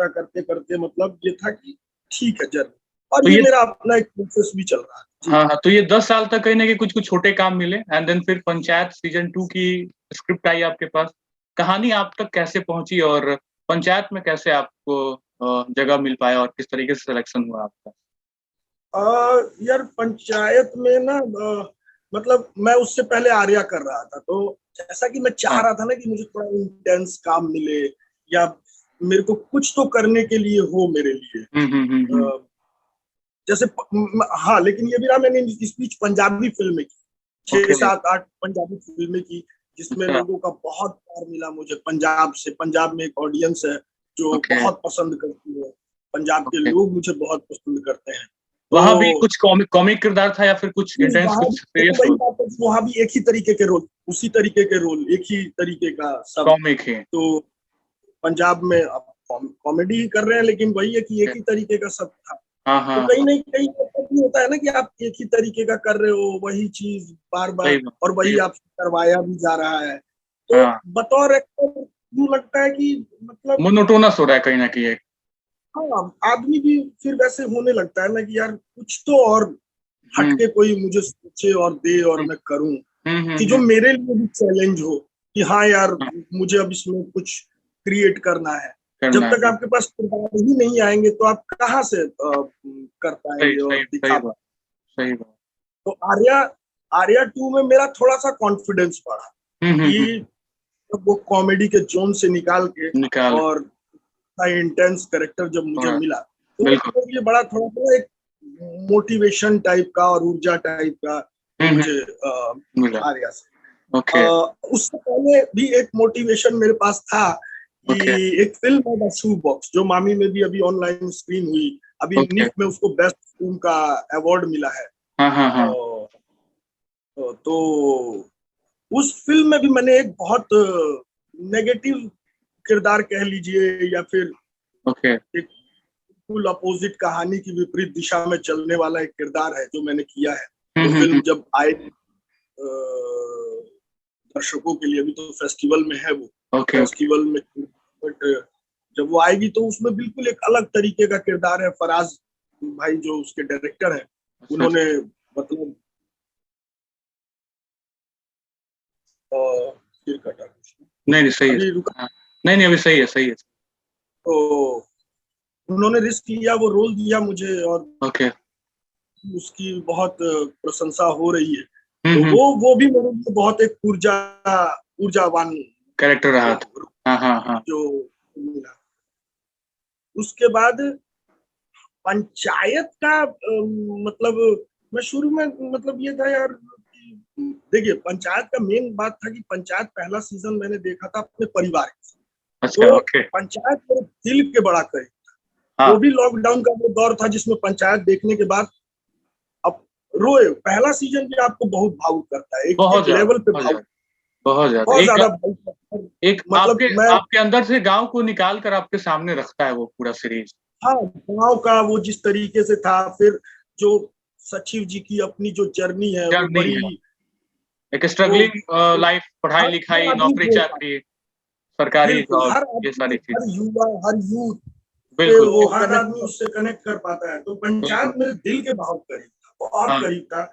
करते करते मतलब ये था कि ठीक है जर्नी, और तो ये मेरा अपना एक प्रोसेस भी चल रहा है। तो ये 10 साल तक कहीं ना कहीं कुछ छोटे काम मिले, एंड देन फिर पंचायत सीजन 2 की स्क्रिप्ट आई आपके पास। कहानी आप तक कैसे पहुंची और पंचायत में कैसे आपको जगह मिल पाया और किस तरीके से सिलेक्शन हुआ आपका? यार पंचायत में ना मतलब मैं उससे पहले आर्या कर रहा था, तो जैसा कि मैं चाह रहा था ना कि मुझे थोड़ा इंटेंस काम मिले, या मेरे को कुछ तो करने के लिए हो मेरे लिए। जैसे लेकिन ये भी रहा, मैंने इस बीच पंजाबी फिल्में की, 6-7-8 पंजाबी फिल्में की, जिसमें लोगों का बहुत प्यार मिला मुझे पंजाब से। पंजाब में एक ऑडियंस है जो बहुत पसंद करती है, पंजाब के लोग मुझे बहुत पसंद करते हैं। वहां भी कुछ कॉमिक किरदार था या फिर कुछ इंटेंस, कुछ सीरियस रोल? वहां भी एक ही तरीके के रोल, उसी तरीके के रोल, एक ही तरीके का सब कॉमिक है। तो पंजाब में कॉमेडी ही कर रहे हैं, लेकिन वही है कि एक ही तरीके का सब था। तो कहीं नहीं कहीं भी होता है ना कि आप एक ही तरीके का कर रहे हो, वही चीज बार बार, और वही आपसे करवाया भी जा रहा है। तो बतौर एक्टर यूं लगता है कि मतलब मोनोटोनस हो रहा है कहीं ना कहीं। आदमी भी फिर वैसे होने लगता है ना कि यार कुछ तो और हटके कोई मुझे सोचे और दे और मैं करूं, कि जो मेरे लिए भी चैलेंज हो कि हाँ यार मुझे अब इसमें कुछ क्रिएट करना है। जब तक आपके पास किरदार ही नहीं आएंगे तो आप कहाँ से कर पाएंगे और दिखा पाएंगे। तो आर्या 2 में मेरा थोड़ा सा कॉन्फिडेंस बढ़ा कि वो कॉमेडी के जोन से निकाल के और था इंटेंस कैरेक्टर जब मुझे मिला, तो बिल्कुल। ये बड़ा थोड़ा सा एक मोटिवेशन टाइप का और ऊर्जा टाइप का मुझे मिला। आर्या से। ओके। उससे पहले भी एक मोटिवेशन मेरे पास था कि एक फिल्म है द शू बॉक्स, जो मामी में भी अभी ऑनलाइन स्क्रीन हुई, अभी निक में उसको बेस्ट फिल्म का अवार्ड मिला है। तो उस फिल्म में भी मैंने एक बहुत नेगेटिव किरदार कह लीजिए या फिर एक फुल अपोजिट कहानी की विपरीत दिशा में चलने वाला एक किरदार है जो मैंने किया है। तो फिल्म जब आए दर्शकों के लिए, अभी तो फेस्टिवल में है वो, फेस्टिवल में, बट जब वो आएगी तो उसमें बिल्कुल एक अलग तरीके का किरदार है। फराज भाई जो उसके डायरेक्टर हैं, उन्होंने मतलब फिर कटा कुछ नहीं सही है, नहीं अभी सही है। तो उन्होंने रिस्क लिया, वो रोल दिया मुझे और उसकी बहुत प्रशंसा हो रही है। तो वो भी मेरे लिए बहुत एक ऊर्जावान कैरेक्टर रहा था। जो मिला। उसके बाद पंचायत का मतलब मैं शुरू में मतलब ये था यार, देखिए पंचायत का मेन बात था कि पंचायत पहला सीजन मैंने देखा था अपने परिवार के साथ। तो पंचायत मेरे दिल के बड़ा करीब था। वो भी लॉकडाउन का वो दौर था जिसमें पंचायत देखने के बाद अब रोए। पहला सीजन भी आपको बहुत भावुक करता है, एक लेवल पे भावुक, बहुत ज्यादा भावुक। एक मतलब आपके अंदर से गांव को निकाल कर आपके सामने रखता है वो पूरा सीरीज। हाँ, गांव का वो जिस तरीके से था, फिर जो सचिव जी की अपनी जो जर्नी है वो बड़ी एक स्ट्रगलिंग लाइफ, पढ़ाई लिखाई, नौकरी चाकरी, सरकारी जॉब, ये सारी चीज। हर यूथ बिल्कुल, वो हर आदमी उससे कनेक्ट कर पाता है। तो पंचायत मेरे दिल के बहुत करीब था, बहुत करीब था।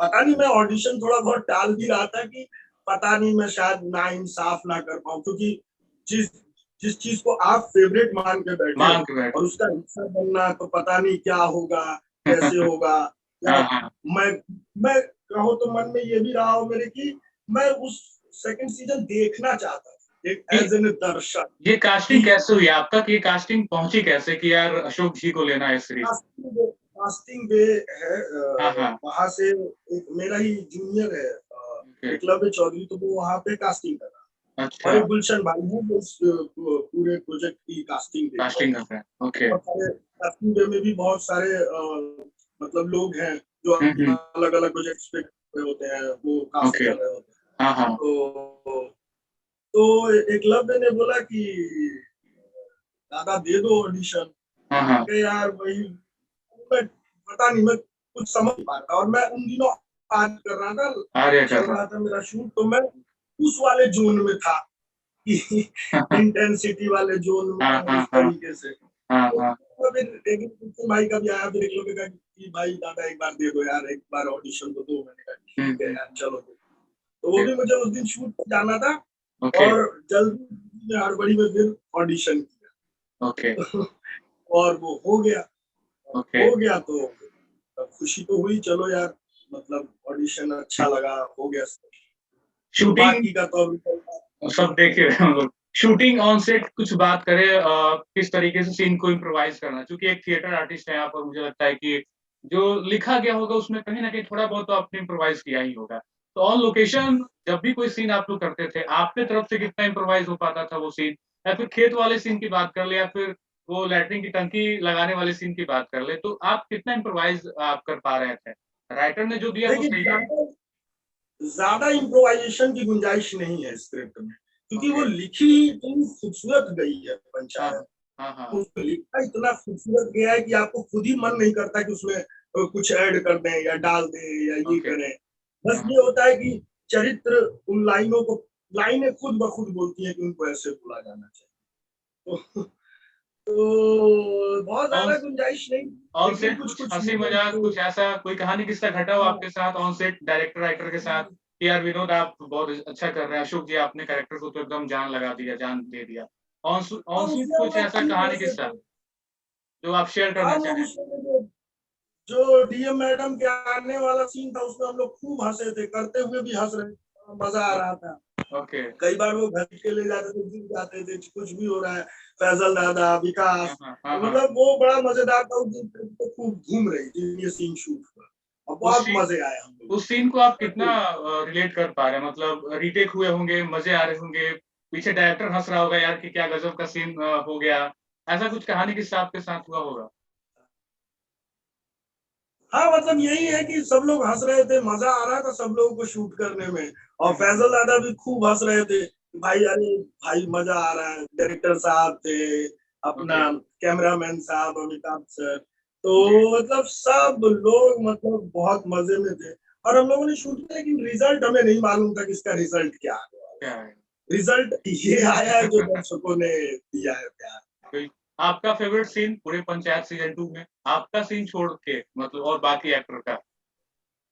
पता नहीं मैं ऑडिशन थोड़ा बहुत टाल भी रहा था कि पता नहीं मैं शायद ना इंसाफ ना कर पाऊं, क्योंकि जिस चीज को आप फेवरेट मान के बैठे और उसका हिस्सा बनना, तो पता नहीं क्या होगा, कैसे होगा। मैं कहो तो मन में ये भी रहा हो मेरे कि मैं उस सेकंड सीजन देखना चाहता था एक एज एन दर्शक। ये कास्टिंग कैसे हुई आपका, कि ये पहुंची कैसे कि यार अशोक जी को लेना है सीरीज? कास्टिंग वे है, वहां से एक मेरा ही जूनियर है एकलव्य चौधरी, तो वो वहां पे कास्टिंग कर रहा है। और एक गुलशन भाई है जो उस पूरे प्रोजेक्ट की कास्टिंग कर रहे हैं। कास्टिंग वे में भी बहुत सारे मतलब लोग हैं जो अलग अलग प्रोजेक्ट्स पे होते हैं, वो कास्ट कर रहे होते हैं। तो एकलव्य ने बोला कि दादा दे दो ऑडिशन। यार वही मैं पता नहीं, मैं कुछ समझ पाता, और मैं उन दिनों आज कर रहा था, चल रहा था मेरा शूट, तो मैं उस वाले जोन में था इंटेंसिटी वाले जोन में इस तरीके से। तो फिर भाई का भी आया, फिर एक लोग कि भाई दादा एक बार दे दो यार, एक बार ऑडिशन तो दो। मैंने कहा ठीक है यार चलो। तो वो भी मुझे उस दिन शूट पे जाना था और जल्दी हड़बड़ी में फिर ऑडिशन किया। और वो हो गया। हो गया तो खुशी तो हुई, चलो यार मतलब ऑडिशन अच्छा लगा, हो गया। शूटिंग का तो सब देख रहे हैं हम लोग। शूटिंग ऑन सेट कुछ बात करें, किस तरीके से सीन को इम्प्रोवाइज करना, क्योंकि एक थिएटर आर्टिस्ट है यहाँ पर, मुझे लगता है कि जो लिखा गया होगा उसमें कहीं ना कहीं थोड़ा बहुत तो आपने इम्प्रोवाइज किया ही होगा। तो ऑन लोकेशन जब भी कोई सीन आप लोग करते थे, आपके तरफ से कितना इम्प्रोवाइज हो पाता था वो सीन, या फिर खेत वाले सीन की बात कर ले, या फिर वो लैट्रिन की टंकी लगाने वाले सीन की बात कर ले, तो आप कितना इम्प्रोवाइज आप कर पा रहे थे? राइटर ने जो दिया वो सही है? ज्यादा इम्प्रोवाइजेशन की गुंजाइश नहीं है स्क्रिप्ट में, क्योंकि वो लिखी इतनी खूबसूरत गई है पंचायत। उसको लिखा इतना खूबसूरत गया है कि आपको खुद ही मन नहीं करता कि उसमें कुछ ऐड कर दें या डाल दें या ये करें। बस ये होता है कि चरित्र उन लाइनों को, लाइनें खुद ब खुद बोलती हैं कि उनको ऐसे बोला जाना चाहिए। तो बहुत ज्यादा गुंजाइश नहीं। ऑन सेट कुछ हंसी मजाक, कुछ ऐसा कोई कहानी किस्सा घटा हो आपके साथ ऑन सेट डायरेक्टर राइटर के साथ कि यार विनोद आप बहुत अच्छा कर रहे हैं, अशोक जी आपने कैरेक्टर को तो एकदम जान लगा दिया, जान दे दिया? ऑन सेट कुछ ऐसा कहानी किस्सा जो आप शेयर करना चाहें? जो डीएम मैडम के आने वाला सीन था उसमें हम लोग खूब हंसे थे, करते हुए भी हंस रहे, मजा आ रहा था। ओके। कई बार वो घर के ले जाते थे, गिर जाते थे, कुछ भी हो रहा है, फैजल दादा, विकास, मतलब वो बड़ा मजेदार था। उस दिन तो खूब घूम रही थी, ये सीन शूट हुआ और बहुत मजे आए हम लोग। उस सीन को आप कितना रिलेट कर पा रहे हैं? मतलब रीटेक हुए होंगे, मजे आ रहे होंगे, पीछे डायरेक्टर हंस रहा होगा यार कि क्या गजब का सीन हो गया, ऐसा कुछ कहानी किस्सा आपके साथ हुआ होगा? हाँ, मतलब यही है कि सब लोग हंस रहे थे, मजा आ रहा था सब लोगों को शूट करने में, और फैजल दादा भी खूब हंस रहे थे, भाई अरे भाई मजा आ रहा है। डायरेक्टर साहब थे, अपना कैमरामैन साहब अमिताभ सर, तो मतलब सब लोग मतलब बहुत मजे में थे। और हम लोगों ने शूट किया, लेकिन रिजल्ट हमें नहीं मालूम था कि इसका रिजल्ट क्या है। रिजल्ट ये आया है जो दर्शकों ने दिया है प्यार। आपका फेवरेट सीन पूरे पंचायत सीजन 2 में, आपका सीन छोड़ के मतलब, और बाकी एक्टर का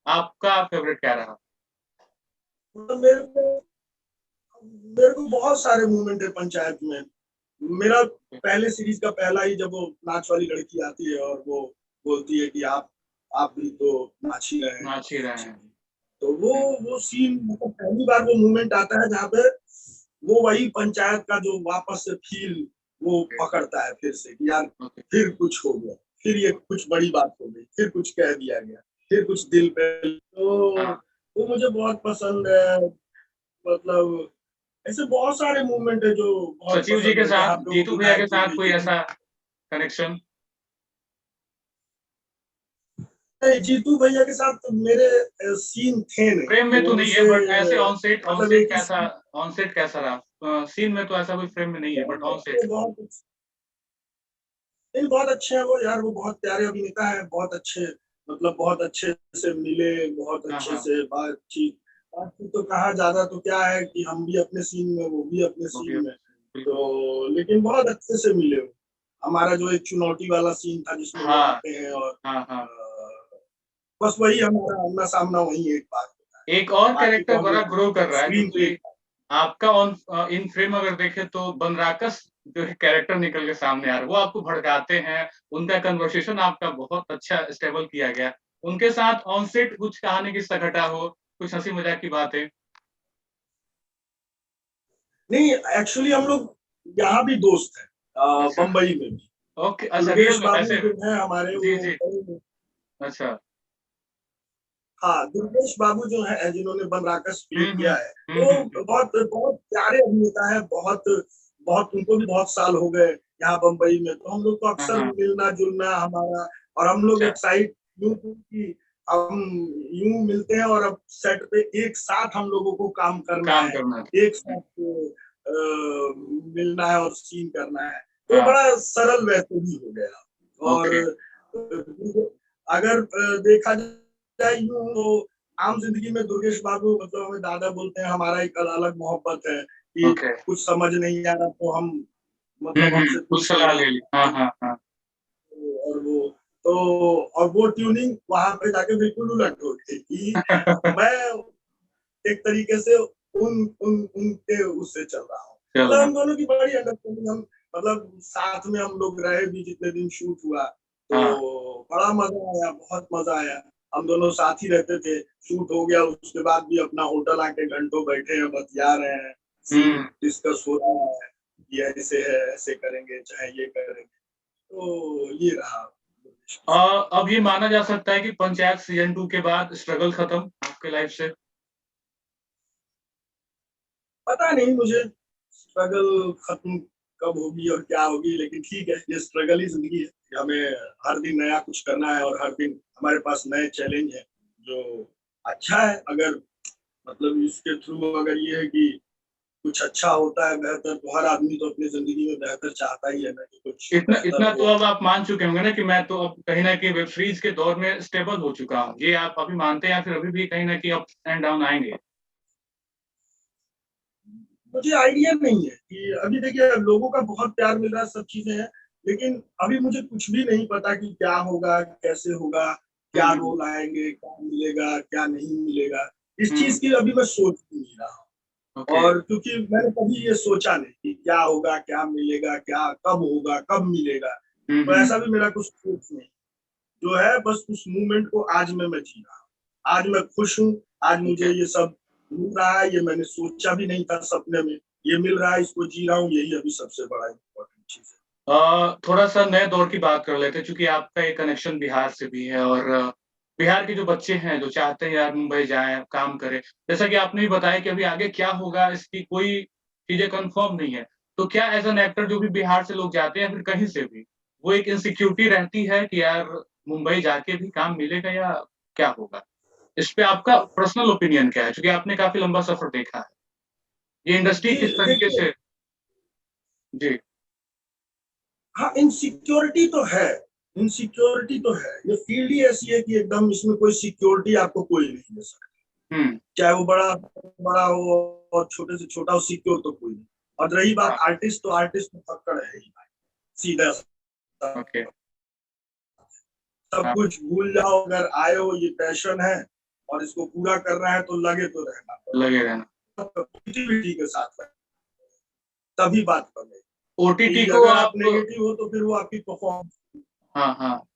आपका फेवरेट क्या रहा? तो मेरे को बहुत सारे मूवमेंट है पंचायत में। मेरा पहले सीरीज का पहला ही, जब वो नाच वाली लड़की आती है और वो बोलती है कि आप भी तो नाच ही रहे हैं, तो वो सीन, मतलब पहली बार वो मूवमेंट आता है जहाँ पे वो वही पंचायत का जो वापस से फील वो पकड़ता है फिर से, कि यार फिर कुछ हो गया, फिर ये कुछ बड़ी बात हो गई, फिर कुछ कह दिया गया, फिर कुछ दिल पे, तो वो मुझे बहुत पसंद है। मतलब ऐसे बहुत सारे मूवमेंट है जो बहुत सचिव जी पसंद के है, जहाँ साथ, पे वो जीतू भैया के विधायक की साथ कोई बेइज्जती। ऐसा कनेक्शन? नहीं, जीतू भैया के साथ तो मेरे सीन थे नहीं, फ्रेम में तो नहीं है, उनसे बट ऐसे ऑन सेट मतलब एक ही कैसा, ऑन सेट कैसा रहा? सीन में तो ऐसा कोई फ्रेम में नहीं है, बट ऑन सेट बहुत नहीं, बहुत अच्छे हैं वो यार, वो बहुत प्यारे अभिनेता है, बहुत अच्छे, मतलब बहुत अच्छे से मिले, बहुत अच्छे से बातचीत बातचीत तो कहा, ज्यादा तो क्या है कि हम भी अपने सीन में, वो भी अपने सीन में, तो लेकिन बहुत अच्छे से मिले वो। हमारा जो एक चुनौती वाला सीन था जिसमें वो आते हैं, और बस वही हमारा आमना सामना वही एक बात होता है। एक और बाकी तो कैरेक्टर हम बड़ा लोग ग्रो कर रहा है, स्क्रीन पे क्योंकि आपका ऑन इन फ्रेम अगर देखें तो बनराकस जो है कैरेक्टर निकल के सामने आ रहा है, वो आपको भड़काते हैं, उनका कन्वर्सेशन आपका बहुत अच्छा स्टेबल किया गया। उनके साथ ऑन सेट कुछ कहानी किस्सा घटा हो, कुछ हंसी मजाक की बातें? नहीं, एक्चुअली हम लोग यहाँ भी दोस्त हैं, बम्बई में भी। ओके, अच्छा, दुर्गेश रियल में बाबू ऐसे? जो है हमारे, जी, वो जी। अच्छा। हाँ, दुर्गेश बाबू जो है जिन्होंने बनराकस प्ले किया है, हुँ। वो बहुत बहुत प्यारे अभिनेता है, बहुत बहुत, उनको भी बहुत साल हो गए यहाँ बम्बई में, तो हम लोग तो अक्सर मिलना जुलना हमारा, और हम लोग एक साइड यूं कि हम यूं मिलते हैं, और अब सेट पे एक साथ हम लोगों को काम करना है, एक साथ मिलना है और सीन करना है, तो बड़ा सरल वैसे भी हो गया। और अगर देखा जाए यूं तो आम जिंदगी में दुर्गेश बाबू मतलब हमें दादा बोलते हैं, हमारा एक अलग मोहब्बत है कि कुछ समझ नहीं आ रहा तो हम, मतलब हमसे कुछ पूछे, सलाह ले ली। हाँ। और वो तो, और वो ट्यूनिंग वहां पे जाके बिल्कुल उलट हो गई कि मैं एक तरीके से उनके उससे चल रहा हूँ, मतलब हम दोनों की बड़ी अंडरस्टैंडिंग, हम मतलब साथ में हम लोग रहे भी जितने दिन शूट हुआ, तो बड़ा मजा आया, बहुत मजा आया। हम दोनों साथ ही रहते थे, शूट हो गया उसके बाद भी अपना होटल आके घंटों बैठे हैं, बतिया रहे हैं, सीन डिस्कस हो रहा है, ये ऐसे है, ऐसे करेंगे, चाहे ये करेंगे, तो ये रहा। अब ये माना जा सकता है कि पंचायत सीजन 2 के बाद स्ट्रगल खत्म आपके लाइफ से? पता नहीं मुझे स्ट्रगल खत्म कब होगी और क्या होगी, लेकिन ठीक है, ये स्ट्रगल ही जिंदगी है, हमें हर दिन नया कुछ करना है, और हर दिन हमारे पास नए चैलेंज है, जो अच्छा है। अगर मतलब इसके थ्रू अगर ये है कि कुछ अच्छा होता है बेहतर, तो हर आदमी तो अपनी जिंदगी में बेहतर चाहता ही है ना, कि कुछ इतना बेहतर इतना तो हो। अब आप मान चुके होंगे ना कि मैं तो अब कहीं न कहीं वेब सीरीज के दौर में स्टेबल हो चुका हूँ। ये आप अभी मानते हैं या फिर अभी भी कहीं न कहीं अप्स एंड डाउन आएँगे? मुझे आइडिया नहीं है कि अभी देखिए लोगों का बहुत प्यार मिल रहा है, सब चीजें हैं, लेकिन अभी मुझे कुछ भी नहीं पता कि क्या होगा, कैसे होगा, क्या रोल आएंगे, क्या मिलेगा, क्या नहीं मिलेगा, इस चीज की अभी मैं सोच नहीं रहा हूँ। और क्योंकि मैंने कभी ये सोचा नहीं कि क्या होगा, क्या मिलेगा, क्या कब होगा, कब मिलेगा, तो ऐसा भी मेरा कुछ सोच नहीं, जो है बस उस मूवमेंट को आज मैं जी रहा हूँ, आज मैं खुश हूँ, आज मुझे ये सब मिल रहा है, ये मैंने सोचा भी नहीं था सपने में, ये मिल रहा है, इसको जी रहा हूँ, यही अभी सबसे बड़ा इम्पोर्टेंट चीज है। थोड़ा सा नए दौर की बात कर लेते हैं, क्योंकि आपका एक कनेक्शन बिहार से भी है और बिहार के जो बच्चे हैं जो चाहते हैं यार मुंबई जाए काम करे, जैसा कि आपने भी बताया कि अभी आगे क्या होगा इसकी कोई चीजें कंफर्म नहीं है, तो क्या एज एन एक्टर जो भी बिहार से लोग जाते हैं या फिर कहीं से भी, वो एक इनसिक्योरिटी रहती है कि यार मुंबई जाके भी काम मिलेगा या क्या होगा? इस पे आपका पर्सनल ओपिनियन क्या है, क्योंकि आपने काफी लंबा सफर देखा है, ये इंडस्ट्री किस तरीके देखिए, से? जी। हाँ, इनसिक्योरिटी तो है, इनसिक्योरिटी तो है। ये फील्ड ही ऐसी है कि एकदम इसमें कोई सिक्योरिटी आपको कोई नहीं दे सकता, चाहे वो बड़ा बड़ा हो और छोटे से छोटा हो, सिक्योर तो कोई नहीं। और रही बात आर्टिस्ट, तो आर्टिस्ट में पकड़ है ही भाई, सीधा ओके। सब कुछ भूल जाओ, अगर आए हो, ये पैशन है और इसको पूरा करना है तो लगे तो लगे रहना, पॉजिटिविटी के साथ तभी बात बने। ओटीटी को अगर आप आप नेगेटिव हो तो फिर वो आपकी परफॉर्मेंस, हाँ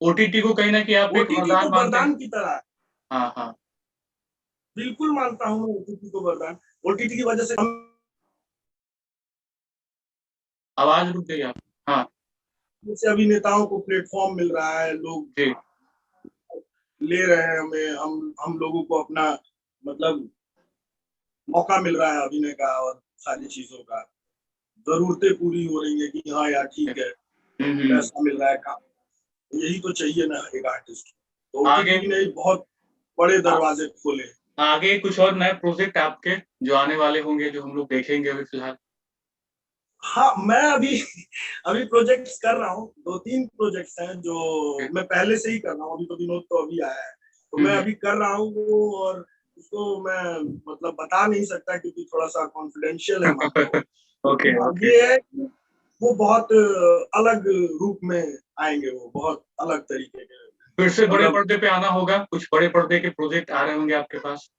ओटीटी को कहीं ना कहीं आप एक ओटीटी वरदान तो मानते हैं? वरदान की तरह है। हाँ बिल्कुल मानता हूँ मैं ओटीटी को वरदान। ओटीटी की वजह से हम, आवाज रुक गई आप। हाँ जैसे अभिनेताओं को प्लेटफॉर्म मिल रहा है, लोग जी, ले रहे हैं हमें, हम लोगों को अपना मतलब मौका मिल रहा है अभिनय का और सारी चीजों का, जरूरतें पूरी हो रही है कि हाँ यार ठीक है, पैसा मिल रहा है, काम, यही तो चाहिए ना एक आर्टिस्ट। तो आगे ओटीटी ने बहुत बड़े दरवाजे खोले। आगे कुछ और नए प्रोजेक्ट आपके जो आने वाले होंगे जो हम लोग देखेंगे अभी फिलहाल? हाँ, मैं अभी प्रोजेक्ट्स कर रहा हूँ, 2-3 प्रोजेक्ट्स हैं जो मैं पहले से ही कर रहा हूँ। अभी तो विनोद तो अभी आया है, तो मैं अभी कर रहा हूँ और उसको मैं मतलब बता नहीं सकता क्योंकि थोड़ा सा कॉन्फिडेंशियल है ओके ये है कि वो बहुत अलग रूप में आएंगे, वो बहुत अलग तरीके के। फिर से बड़े पर्दे पे आना होगा, कुछ बड़े पर्दे के प्रोजेक्ट आ रहे होंगे आपके पास?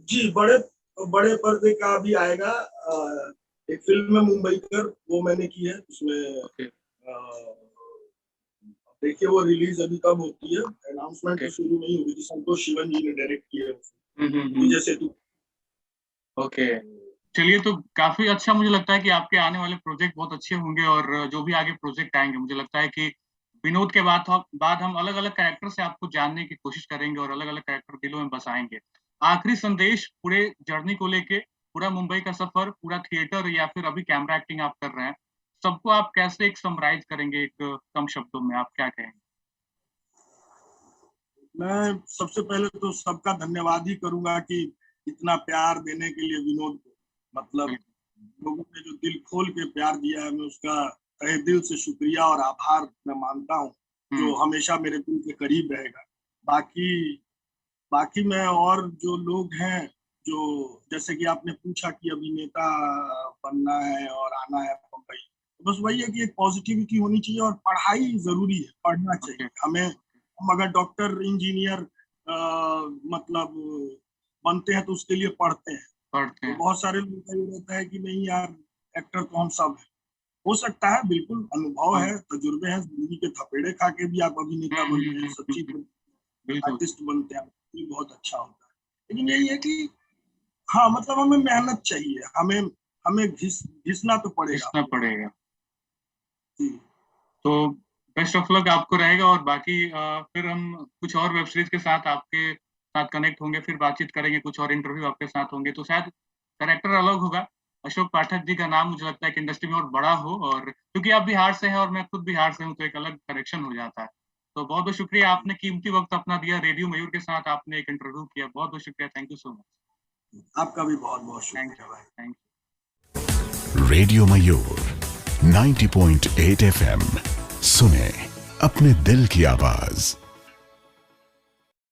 जी, बड़े पर्दे का भी आएगा। एक फिल्म है मुंबईकर, वो मैंने की है, उसमें देखिए वो रिलीज अभी कब होती है, अनाउंसमेंट तो शुरू नहीं हुई थी, संतोष शिवन जी ने डायरेक्ट किया है, विजय सेतु। ओके, चलिए, तो काफी अच्छा मुझे लगता है कि आपके आने वाले प्रोजेक्ट बहुत अच्छे होंगे और जो भी आगे प्रोजेक्ट आएंगे मुझे लगता है कि विनोद के बाद हम अलग अलग कैरेक्टर से आपको जानने की कोशिश करेंगे और अलग अलग कैरेक्टर दिलों में बसाएंगे। आखिरी संदेश पूरे जर्नी को लेके, पूरा मुंबई का सफर, पूरा थिएटर या फिर अभी कैमरा एक्टिंग आप कर रहे हैं, सबको आप कैसे एक समराइज करेंगे, एक कम शब्दों में आप क्या कहेंगे? मैं सबसे पहले तो सबका धन्यवाद ही करूंगा कि इतना प्यार देने के लिए विनोद को, मतलब लोगों ने जो दिल खोल के प्यार दिया है, मैं उसका तहे दिल से शुक्रिया और आभार मैं मानता हूँ, जो हमेशा मेरे दिल के करीब रहेगा। बाकी मैं, और जो लोग हैं जो, जैसे कि आपने पूछा कि अभिनेता बनना है और आना है मुंबई, तो बस वही है कि एक पॉजिटिविटी होनी चाहिए और पढ़ाई जरूरी है, पढ़ना चाहिए हमें। हम अगर डॉक्टर, इंजीनियर मतलब बनते हैं तो उसके लिए पढ़ते हैं। तो बहुत सारे लोगों का ये रहता है कि नहीं यार, एक्टर तो हम सब हैं। हो सकता है, बिल्कुल अनुभव है, तजुर्बे हैं, जिंदगी के थपेड़े खा के भी आप अभिनेता बनते हैं, सब चीज आर्टिस्ट बनते हैं, ये बहुत अच्छा होता है। लेकिन यही है कि हाँ, मतलब हमें मेहनत चाहिए, हमें घिसना तो पड़ेगा। तो बेस्ट ऑफ लक आपको रहेगा और बाकी फिर हम कुछ और वेब सीरीज के साथ आपके साथ कनेक्ट होंगे, फिर बातचीत करेंगे, कुछ और इंटरव्यू आपके साथ होंगे, तो शायद कैरेक्टर अलग होगा। अशोक पाठक जी का नाम मुझे लगता है कि इंडस्ट्री में और बड़ा हो, और क्योंकि आप बिहार से हैं और मैं खुद बिहार से हूँ तो एक अलग कनेक्शन हो जाता है। तो बहुत बहुत शुक्रिया, आपने कीमती वक्त अपना दिया, रेडियो मयूर के साथ आपने एक इंटरव्यू किया, बहुत बहुत शुक्रिया, थैंक यू सो मच। आपका भी बहुत बहुत शुक्रिया भाई, thank you. Radio Mayur 90.8 FM, सुने अपने दिल की आवाज।